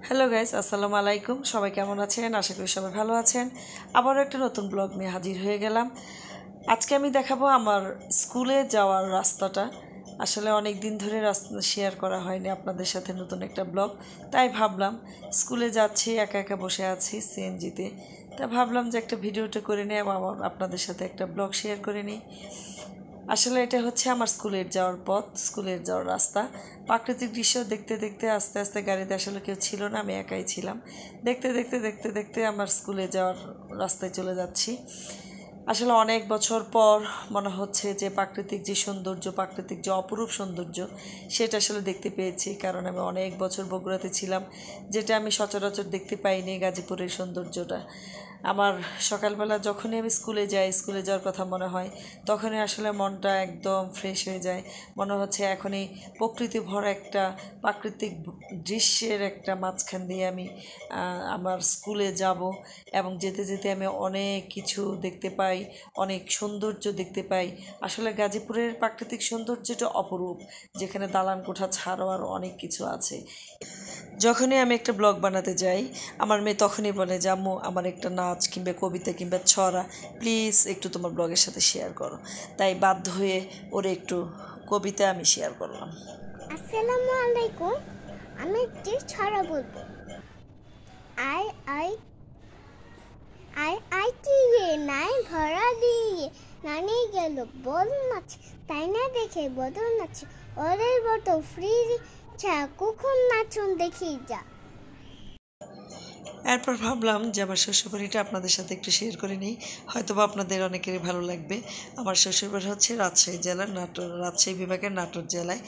Hello guys, আসসালামু আলাইকুম। সবাই কেমন আছেন? আশা করি সবাই ভালো আছেন। আবারও একটা নতুন ব্লগ নিয়ে হাজির হয়ে গেলাম। আজকে আমি দেখাবো আমার স্কুলে যাওয়ার রাস্তাটা। আসলে অনেক দিন ধরে রাস্তা শেয়ার করা হয়নি আপনাদের সাথে নতুন একটা ব্লগ, তাই ভাবলাম স্কুলে যাচ্ছি, একা একা বসে আছি সিএনজিতে, তা ভাবলাম যে একটা ভিডিওটা করে নিই এবং আপনাদের সাথে একটা ব্লগ শেয়ার করে নিই। আসলে এটা হচ্ছে আমার স্কুলের যাওয়ার পথ, স্কুলের যাওয়ার রাস্তা। প্রাকৃতিক দৃশ্য দেখতে দেখতে আস্তে আস্তে, গাড়িতে আসলে কেউ ছিল না, আমি একাই ছিলাম, দেখতে দেখতে দেখতে দেখতে আমার স্কুলে যাওয়ার রাস্তায় চলে যাচ্ছি। আসলে অনেক বছর পর মনে হচ্ছে যে প্রাকৃতিক যে সৌন্দর্য, প্রাকৃতিক যে অপরূপ সৌন্দর্য, সেটা আসলে দেখতে পেয়েছি। কারণ আমি অনেক বছর বগুড়াতে ছিলাম, যেটা আমি সচরাচর দেখতে পাইনি, গাজীপুরের সৌন্দর্যটা। আমার সকালবেলা যখনই আমি স্কুলে যাই, স্কুলে যাওয়ার কথা মনে হয়, তখনই আসলে মনটা একদম ফ্রেশ হয়ে যায়। মনে হচ্ছে এখনই প্রকৃতি ভরা একটা প্রাকৃতিক দৃশ্যের একটা মাঝখান দিয়ে আমি আমার স্কুলে যাব, এবং যেতে যেতে আমি অনেক কিছু দেখতে পাই, অনেক সৌন্দর্য দেখতে পাই। আসলে গাজীপুরের প্রাকৃতিক সৌন্দর্যটা অপরূপ, যেখানে দালান কোঠা ছাড়াও আরও অনেক কিছু আছে। যখনই আমি একটা ব্লগ বানাতে যাই, আমার মেয়ে তখনই বলে যে আম্মু, আমার একটা নাচ কিংবা কবিতা কিংবা ছড়া প্লিজ একটু তোমার ব্লগের সাথে শেয়ার করো। তাই বাধ্য হয়ে ওরে একটু কবিতা আমি শেয়ার করলাম। আসসালামু আলাইকুম। আমি একটি ছড়া বলবো। আই আই আই আই টিয়ে নাই ভরা দিয়ে নানি গেল বল নাচ, তাই না দেখে বদল নাচ, ওদের বটো ফ্রি ছা কখন নাচুন দেখি যা। এরপর ভাবলাম যে আমার শ্বশুরবাড়িটা আপনাদের সাথে একটু শেয়ার করে নিই, হয়তো বা আপনাদের অনেকেরই ভালো লাগবে। আমার শ্বশুরবাড়ি হচ্ছে রাজশাহী জেলার রাজশাহী বিভাগের নাটোর জেলায়।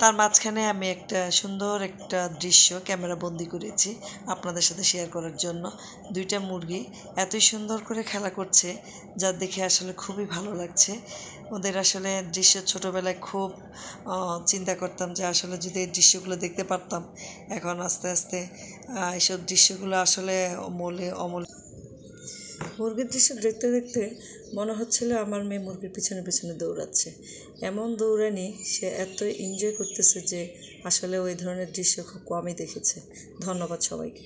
তার মাঝখানে আমি একটা সুন্দর একটা দৃশ্য ক্যামেরা বন্দি করেছি আপনাদের সাথে শেয়ার করার জন্য। দুইটা মুরগি এতই সুন্দর করে খেলা করছে, যা দেখে আসলে খুবই ভালো লাগছে। ওদের আসলে দৃশ্য ছোটোবেলায় খুব চিন্তা করতাম যে আসলে যদি এই দৃশ্যগুলো দেখতে পারতাম। এখন আস্তে আস্তে এইসব দৃশ্যগুলো আসলে অমূল্য। মুরগির দৃশ্য দেখতে দেখতে মনে হচ্ছিল আমার মেয়ে মুরগির পিছনে পিছনে দৌড়াচ্ছে। এমন দৌড়ানি সে এত এনজয় করতেছে যে আসলে ওই ধরনের দৃশ্য খুব কমই দেখেছে। ধন্যবাদ সবাইকে।